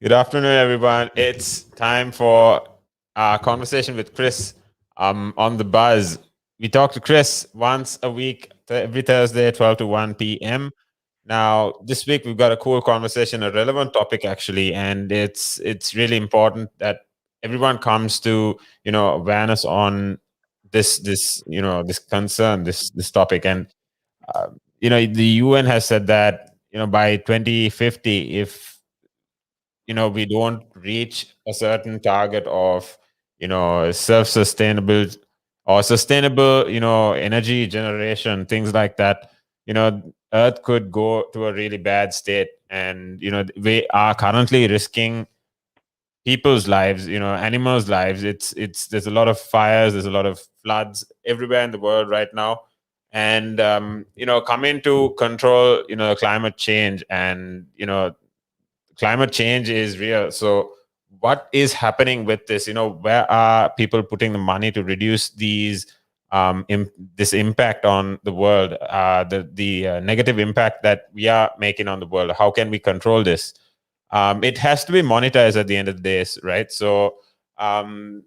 Good afternoon, everyone. It's time for our conversation with Chris on the Buzz. We talk to Chris once a week, every Thursday, 12 to 1 p.m. Now, this week we've got a cool conversation, a relevant topic actually, and it's really important that everyone comes to awareness on this concern, this topic, and the UN has said that by 2050, if we don't reach a certain target of self-sustainable or sustainable energy generation, things like that, earth could go to a really bad state. And we are currently risking people's lives, animals lives. It's There's a lot of fires, there's a lot of floods everywhere in the world right now. And coming to control climate change, and climate change is real. So what is happening with this? Where are people putting the money to reduce this impact on the world, the negative impact that we are making on the world? How can we control this? It has to be monetized at the end of the day, right? So um,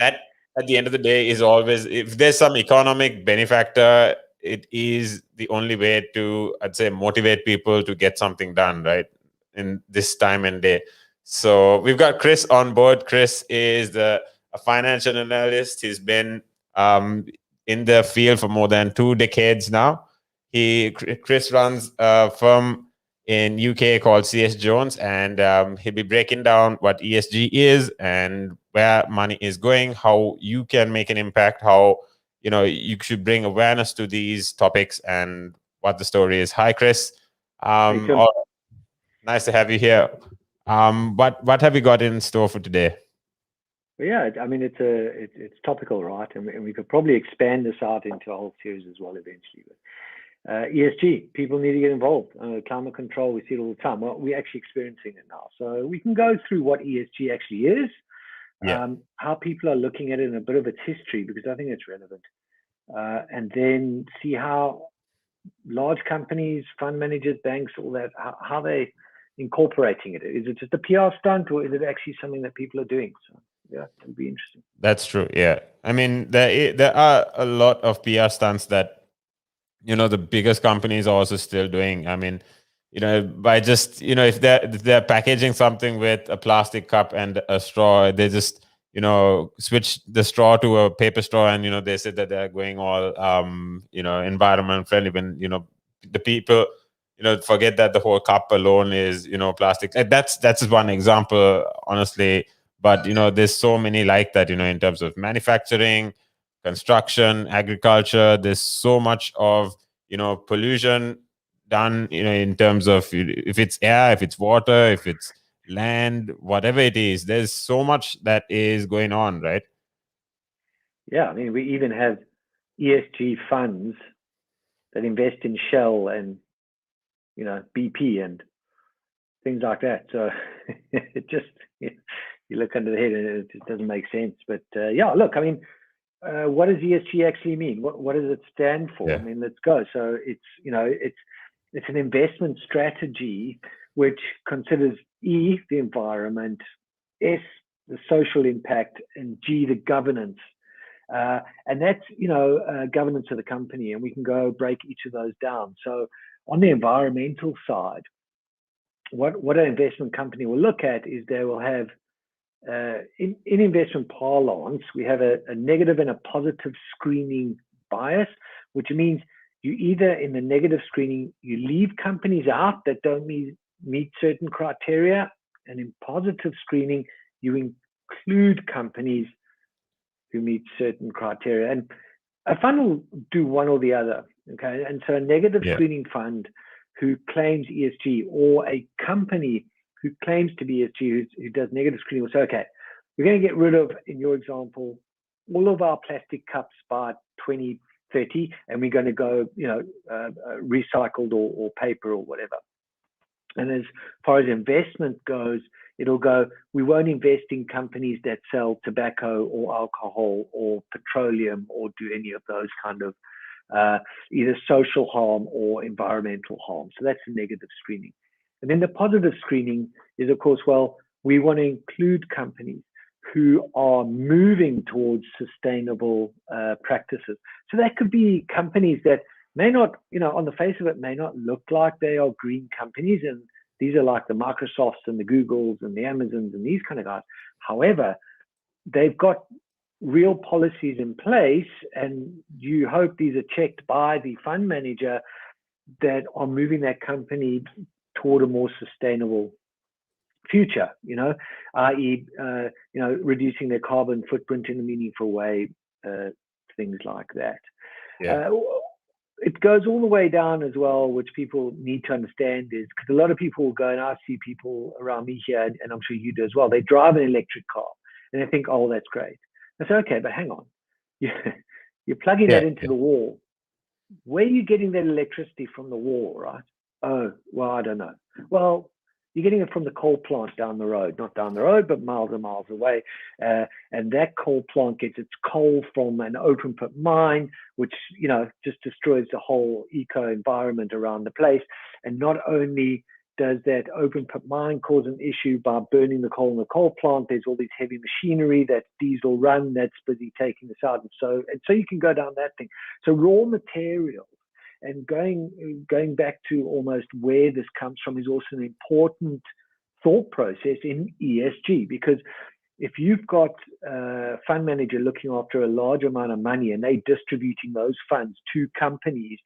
that at the end of the day is always, if there's some economic benefactor, it is the only way to, I'd say, motivate people to get something done, right, in this time and day. So we've got Chris on board. Chris is a financial analyst. He's been in the field for more than 2 decades now. Chris runs a firm in UK called CS Jones, and he'll be breaking down what ESG is and where money is going, how you can make an impact, how you should bring awareness to these topics, and what the story is. Hi, Chris. Hey, Tim. Nice to have you here. What have you got in store for today? Well, yeah, I mean, it's topical, right? And we could probably expand this out into a whole series as well eventually. But ESG, people need to get involved. Climate control, we see it all the time. Well, we're actually experiencing it now. So we can go through what ESG actually is, Yeah. how people are looking at it in a bit of its history, because I think it's relevant. And then see how large companies, fund managers, banks, all that, how they incorporating it. Is it just a PR stunt, or is it actually something that people are doing? So yeah, it'll be interesting. That's true. Yeah. I mean, there are a lot of PR stunts that the biggest companies are also still doing. I mean, by just if they're packaging something with a plastic cup and a straw, they just switch the straw to a paper straw, and they say that they're going all environment friendly, when the people forget that the whole cup alone is plastic. That's just one example, honestly. But there's so many like that, in terms of manufacturing, construction, agriculture. There's so much of pollution done, in terms of, if it's air, if it's water, if it's land, whatever it is. There's so much that is going on, right? Yeah, I mean, we even have ESG funds that invest in Shell and BP and things like that. So it just you look under the head and it just doesn't make sense. But yeah, look, I mean, what does ESG actually mean? What does it stand for? I Yeah. mean, let's go. So it's an investment strategy which considers E, the environment, S, the social impact, and G, the governance. And that's governance of the company, and we can go break each of those down. So on the environmental side, what an investment company will look at is they will have in investment parlance, we have a negative and a positive screening bias, which means you either, in the negative screening, you leave companies out that don't meet certain criteria, and in positive screening, you include companies who meet certain criteria. And a fund will do one or the other. Okay. And so a negative Yeah. screening fund who claims ESG, or a company who claims to be ESG, who does negative screening, will say, okay, we're going to get rid of, in your example, all of our plastic cups by 2030, and we're going to go, recycled or paper or whatever. And as far as investment goes, it'll go, we won't invest in companies that sell tobacco or alcohol or petroleum or do any of those kind of either social harm or environmental harm. So that's the negative screening. And then the positive screening is, of course, well, We want to include companies who are moving towards sustainable practices. So that could be companies that may not, on the face of it, may not look like they are green companies. And these are like the Microsofts and the Googles and the Amazons and these kind of guys. However, they've got real policies in place, and you hope these are checked by the fund manager that are moving that company toward a more sustainable future, i.e., reducing their carbon footprint in a meaningful way, things like that. Yeah. It goes all the way down as well, which people need to understand is because a lot of people will go, and I see people around me here, and I'm sure you do as well, they drive an electric car and they think, oh, that's great. I say, okay, but hang on. You're plugging that into the wall. Where are you getting that electricity from the wall, right? Oh, well, I don't know. Well, you're getting it from the coal plant down the road, not down the road, but miles and miles away. And that coal plant gets its coal from an open pit mine, which, just destroys the whole eco environment around the place. And not only does that open pit mine cause an issue by burning the coal in the coal plant, there's all these heavy machinery that diesel run that's busy taking this out. And so you can go down that thing. So raw materials. And going back to almost where this comes from is also an important thought process in ESG, because if you've got a fund manager looking after a large amount of money and they're distributing those funds to companies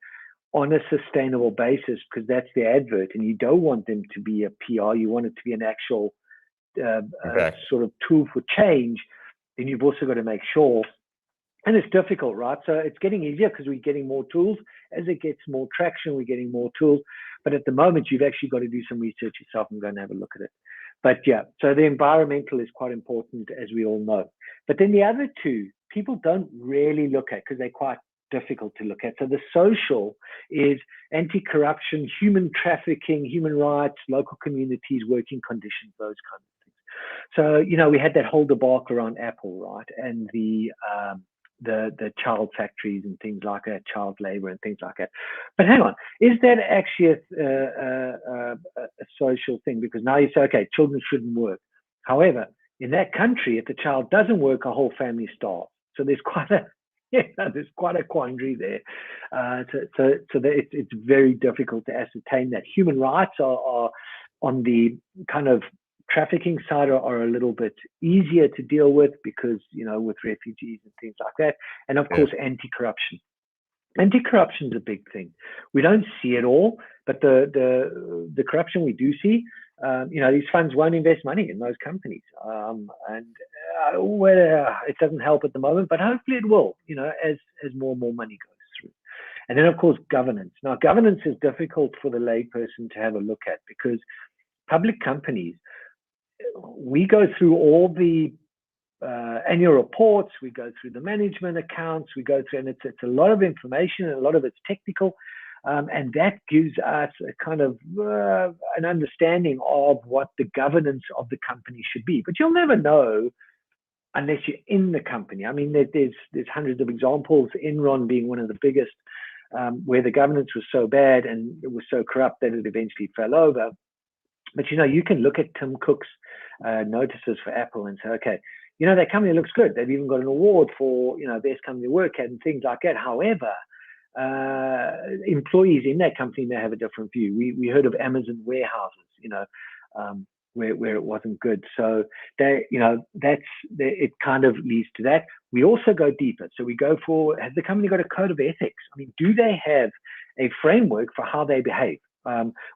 on a sustainable basis, because that's the advert, and you don't want them to be a PR, you want it to be an actual sort of tool for change, then you've also got to make sure. And it's difficult, right? So it's getting easier because we're getting more tools. As it gets more traction, we're getting more tools. But at the moment, you've actually got to do some research yourself and go and have a look at it. But yeah, so the environmental is quite important, as we all know. But then the other two, people don't really look at because they're quite difficult to look at. So the social is anti-corruption, human trafficking, human rights, local communities, working conditions, those kinds of things. So, we had that whole debacle around Apple, right? And the child factories and things like that, child labor and things like that. But hang on, is that actually a social thing? Because now you say, okay, children shouldn't work. However, in that country, if the child doesn't work, a whole family starves. So there's quite a quandary there. So it's very difficult to ascertain that. Human rights are on the kind of trafficking side are a little bit easier to deal with because, with refugees and things like that. And of course, anti-corruption. Anti-corruption is a big thing. We don't see it all, but the corruption we do see, these funds won't invest money in those companies. It doesn't help at the moment, but hopefully it will, as more and more money goes through. And then, of course, governance. Now, governance is difficult for the layperson to have a look at because public companies, we go through all the annual reports, we go through the management accounts, we go through, and it's a lot of information and a lot of it's technical. And that gives us a kind of an understanding of what the governance of the company should be. But you'll never know unless you're in the company. I mean, there's hundreds of examples, Enron being one of the biggest, where the governance was so bad and it was so corrupt that it eventually fell over. But, you can look at Tim Cook's notices for Apple and say, okay, that company looks good. They've even got an award for, best company to work at and things like that. However, employees in that company may have a different view. We heard of Amazon warehouses, where it wasn't good. So it kind of leads to that. We also go deeper. So we go for, has the company got a code of ethics? I mean, do they have a framework for how they behave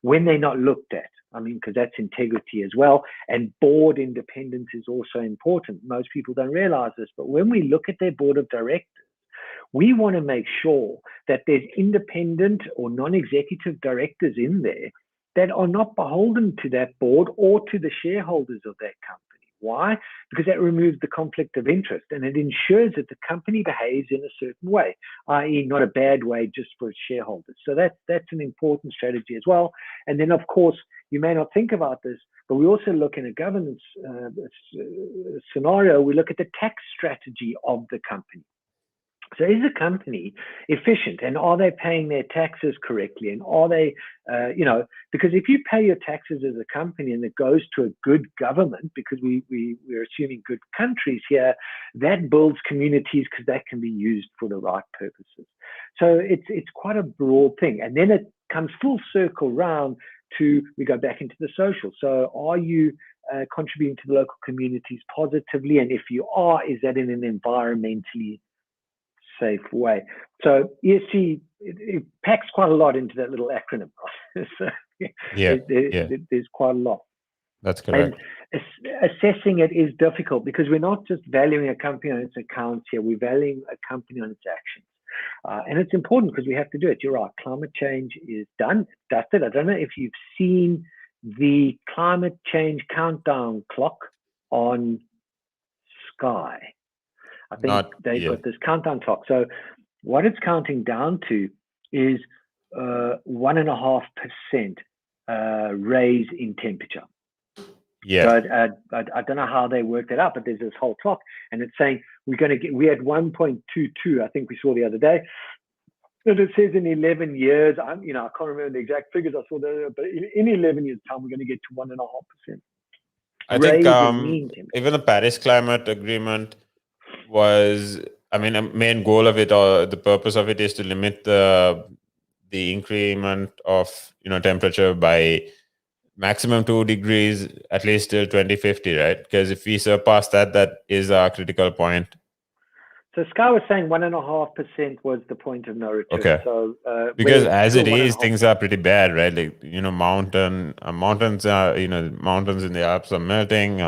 when they're not looked at? I mean, because that's integrity as well. And board independence is also important. Most people don't realize this, but when we look at their board of directors, we want to make sure that there's independent or non-executive directors in there that are not beholden to that board or to the shareholders of that company. Why? Because that removes the conflict of interest and it ensures that the company behaves in a certain way, i.e. not a bad way just for its shareholders. So that's an important strategy as well. And then, of course, you may not think about this, but we also look in a governance scenario, we look at the tax strategy of the company. So is the company efficient, and are they paying their taxes correctly? And are they, because if you pay your taxes as a company and it goes to a good government, because we're assuming good countries here, that builds communities because that can be used for the right purposes. So it's quite a broad thing. And then it comes full circle round to, we go back into the social. So are you contributing to the local communities positively? And if you are, is that in an environmentally safe way? So ESG, it packs quite a lot into that little acronym. So there's quite a lot. That's correct. And assessing it is difficult because we're not just valuing a company on its accounts here, we're valuing a company on its actions. And it's important because we have to do it. You're right, climate change is done, dusted. I don't know if you've seen the climate change countdown clock on Sky. I think they've got this countdown clock. So what it's counting down to is 1.5% raise in temperature. Yeah. So I don't know how they worked it out, but there's this whole clock, and it's saying we had 1.22. I think we saw the other day. And it says in 11 years, I can't remember the exact figures I saw there, but in 11 years' time, we're going to get to 1.5%. I think even the Paris Climate Agreement was, a main goal of it, or the purpose of it, is to limit the increment of temperature by maximum 2 degrees at least till 2050, right? Because if we surpass that, that is our critical point. So Sky was saying 1.5% was the point of no return. Okay. So because as it is, things are pretty bad, right? Like mountains are mountains in the Alps are melting.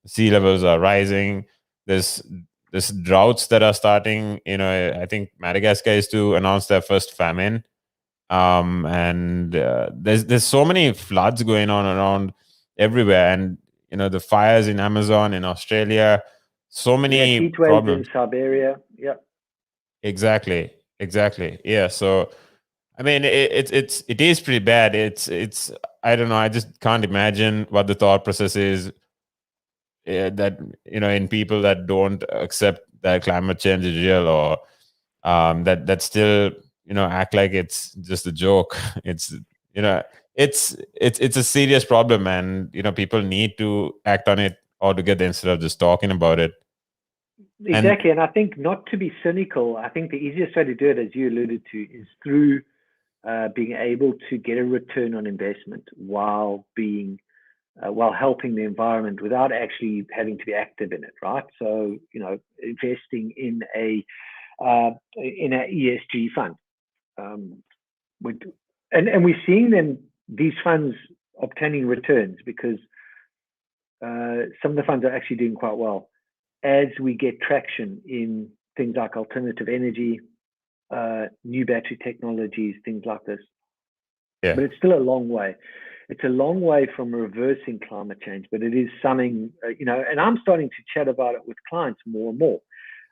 Sea levels are rising. There's droughts that are starting. I think Madagascar is to announce their first famine. And there's so many floods going on around everywhere, and the fires in Amazon, in Australia, so many heat waves in Siberia. Yeah, exactly. Yeah, so it is pretty bad. It's I don't know, I just can't imagine what the thought process is that in people that don't accept that climate change is real, or that still act like it's just a joke. It's it's a serious problem, and people need to act on it altogether instead of just talking about it. Exactly. And I think, not to be cynical, I think the easiest way to do it, as you alluded to, is through being able to get a return on investment while helping the environment without actually having to be active in it, right? So investing in an ESG fund, and we're seeing these funds obtaining returns because some of the funds are actually doing quite well as we get traction in things like alternative energy, new battery technologies, things like this. Yeah. But it's still a long way. It's a long way from reversing climate change, but it is something, and I'm starting to chat about it with clients more and more.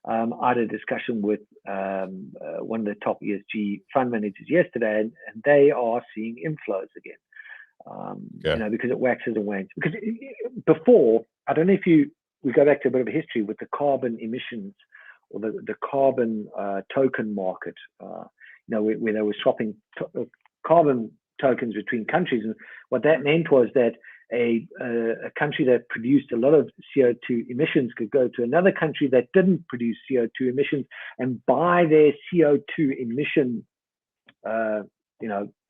I had a discussion with one of the top ESG fund managers yesterday, and they are seeing inflows again, because it waxes and wanes. Because before, I don't know if we go back to a bit of a history with the carbon emissions or the carbon token market, where they were swapping carbon tokens between countries. And what that meant was that a country that produced a lot of CO2 emissions could go to another country that didn't produce CO2 emissions and buy their CO2 emission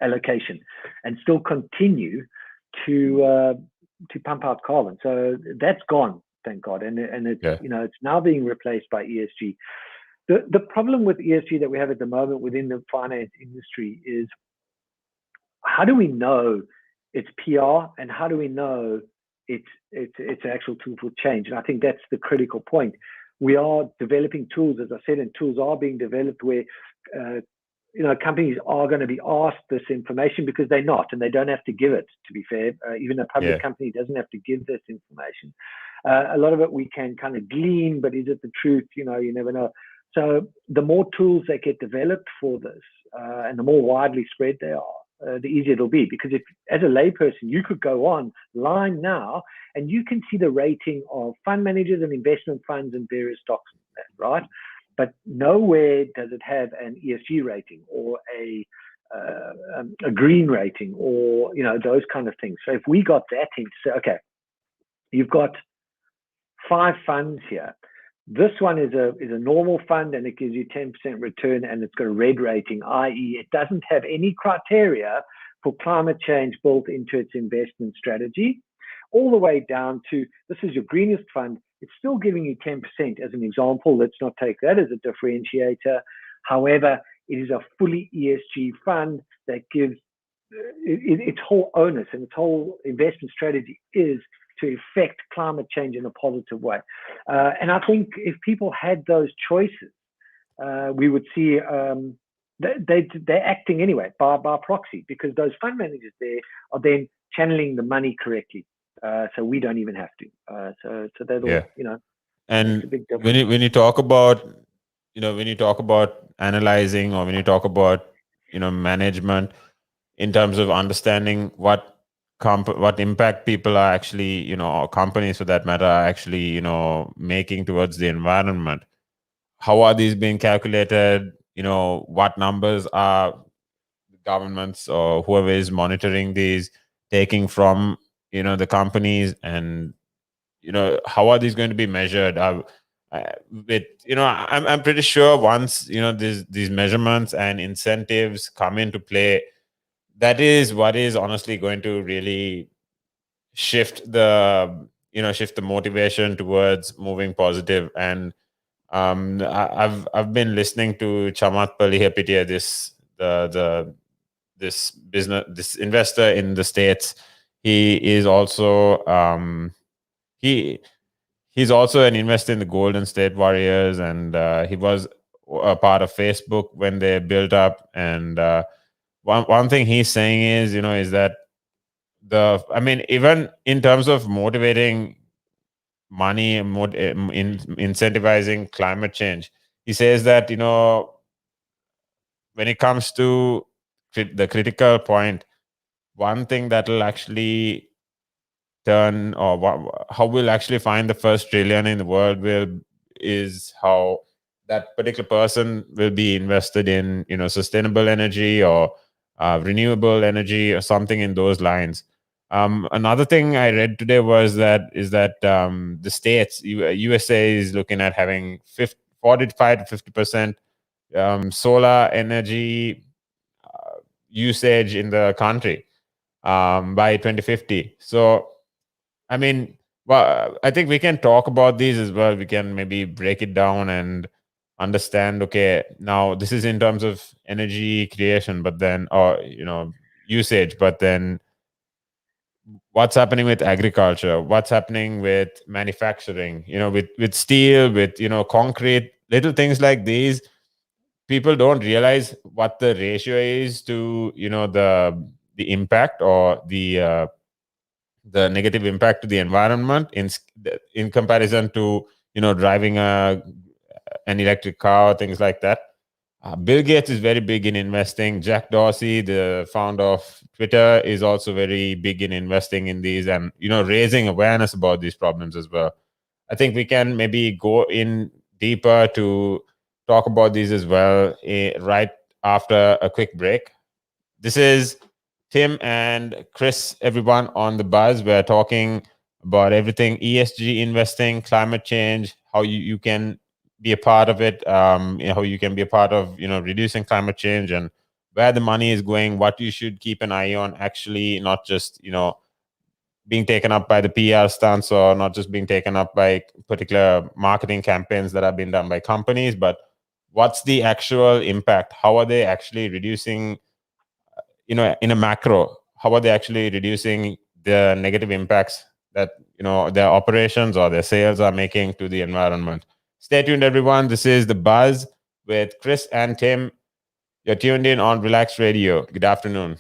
allocation, and still continue to pump out carbon. So that's gone, thank God, and it's it's now being replaced by ESG. The problem with ESG that we have at the moment within the finance industry is, how do we know it's PR, and how do we know it's an actual tool for change? And I think that's the critical point. We are developing tools, as I said, and tools are being developed where companies are going to be asked this information because they're not, and they don't have to give it, to be fair. Even a public company doesn't have to give this information. A lot of it we can kind of glean, but is it the truth? You never know. So the more tools that get developed for this, and the more widely spread they are, the easier it'll be. Because if, as a layperson, you could go online now and you can see the rating of fund managers and investment funds and various stocks, right? but nowhere does it have an ESG rating or a green rating, or those kind of things. So if we got that in to say, okay, you've got 5 funds here. This one is a normal fund and it gives you 10% return and it's got a red rating, i.e. it doesn't have any criteria for climate change built into its investment strategy, all the way down to this is your greenest fund. It's still giving you 10% as an example. Let's not take that as a differentiator. However, it is a fully ESG fund that gives its whole onus and its whole investment strategy is to affect climate change in a positive way. And I think if people had those choices, we would see they're acting anyway by proxy, because those fund managers there are then channeling the money correctly. So we don't even have to. So that'll, And when you talk about, when you talk about analyzing, or when you talk about, management in terms of understanding what impact people are actually, or companies for that matter, are actually, making towards the environment. How are these being calculated? What numbers are governments or whoever is monitoring these taking from, the companies, and, how are these going to be measured? I'm pretty sure once, these measurements and incentives come into play, that is what is honestly going to really shift the motivation towards moving positive. And I've been listening to Chamath Palihapitiya, this investor in the States. He is also he's also an investor in the Golden State Warriors, and he was a part of Facebook when they built up. And one thing he's saying is, is that even in terms of motivating money and incentivizing climate change, he says that, when it comes to the critical point, one thing that will actually turn, or how we'll actually find the first trillion in the world is how that particular person will be invested in, sustainable energy or renewable energy or something in those lines. Another thing I read today is that the states, USA is looking at having 45 to 50% solar energy usage in the country by 2050. So, I think we can talk about these as well. We can maybe break it down and understand, okay, now this is in terms of energy creation, but then, or, usage, but then what's happening with agriculture, what's happening with manufacturing, with steel, with, concrete, little things like these. People don't realize what the ratio is to, the impact or the negative impact to the environment in comparison to, driving an electric car, things like that. Bill Gates is very big in investing. Jack Dorsey, the founder of Twitter, is also very big in investing in these and, raising awareness about these problems as well. I think we can maybe go in deeper to talk about these as well right after a quick break. This is Tim and Chris, everyone on the buzz. We're talking about everything ESG investing, climate change, how you can be a part of it, how you can be a part of, reducing climate change, and where the money is going, what you should keep an eye on, actually, not just, being taken up by the PR stunts, or not just being taken up by particular marketing campaigns that have been done by companies, but what's the actual impact? How are they actually reducing, in a macro, how are they actually reducing the negative impacts that, their operations or their sales are making to the environment? Stay tuned, everyone. This is The Buzz with Chris and Tim. You're tuned in on Relax Radio. Good afternoon.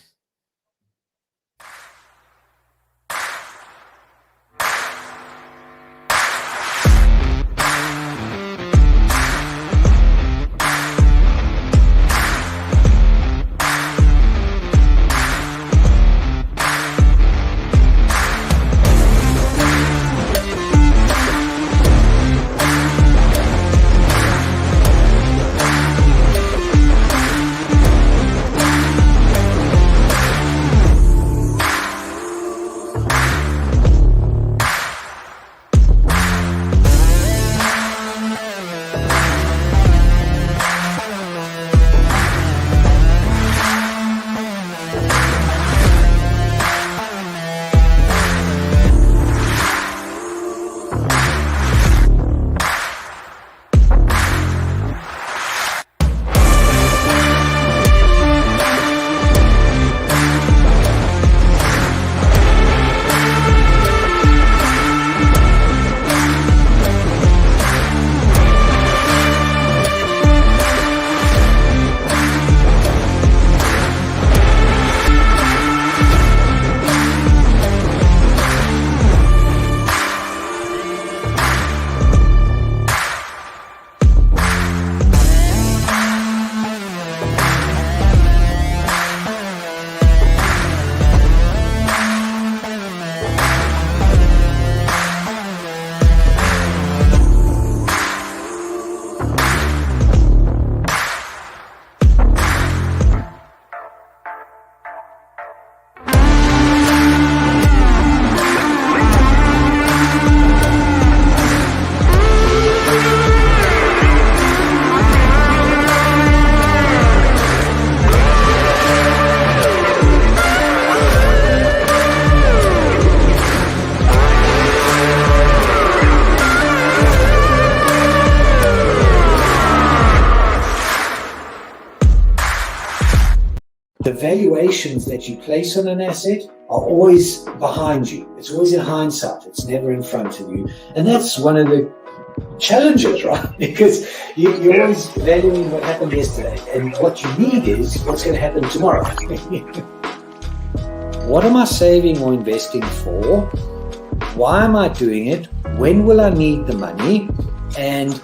valuations that you place on an asset are always behind you. It's always in hindsight. It's never in front of you. And that's one of the challenges, right? Because you're always valuing what happened yesterday, and what you need is what's going to happen tomorrow. What am I saving or investing for? Why am I doing it? When will I need the money? And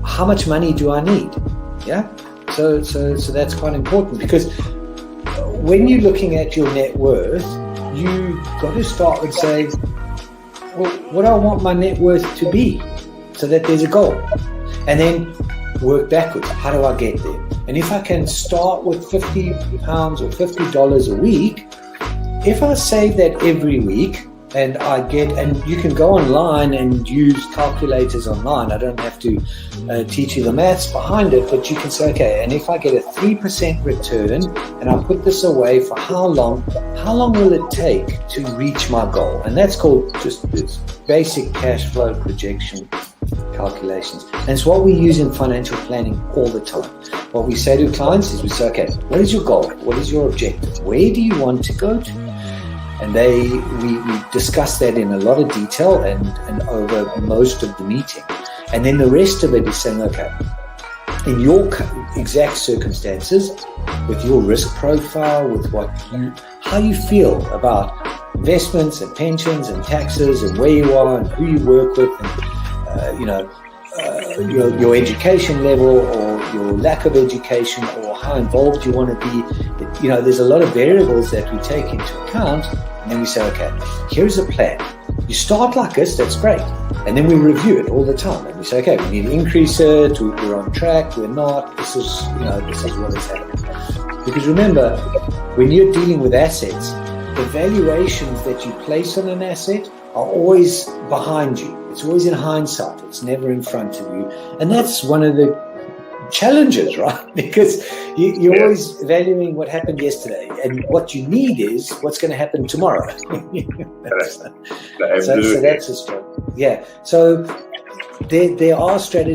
how much money do I need? Yeah. So that's quite important, because when you're looking at your net worth, you got to start with saying, well, what do I want my net worth to be, so that there's a goal, and then work backwards. How do I get there? And if I can start with £50 or $50 a week, if I save that every week, and you can go online and use calculators online. I don't have to teach you the maths behind it, but you can say, okay, and if I get a 3% return and I put this away for how long will it take to reach my goal? And that's called just this basic cash flow projection calculations. And it's what we use in financial planning all the time. What we say to clients is we say, okay, what is your goal? What is your objective? Where do you want to go to? And we discuss that in a lot of detail and over most of the meeting. And then the rest of it is saying, okay, in your exact circumstances, with your risk profile, with how you feel about investments and pensions and taxes and where you are and who you work with, and your education level or your lack of education, or how involved you want to be. There's a lot of variables that we take into account, and then we say, okay, here's a plan. You start like this, that's great. And then we review it all the time, and we say, okay, we need to increase it, we're on track, we're not, this is what is happening. Because remember, when you're dealing with assets, the valuations that you place on an asset are always behind you. It's always in hindsight. It's never in front of you. And that's one of the challenges, right? Because you're always valuing what happened yesterday, and what you need is what's going to happen tomorrow. So that's a struggle. Yeah. So there are strategies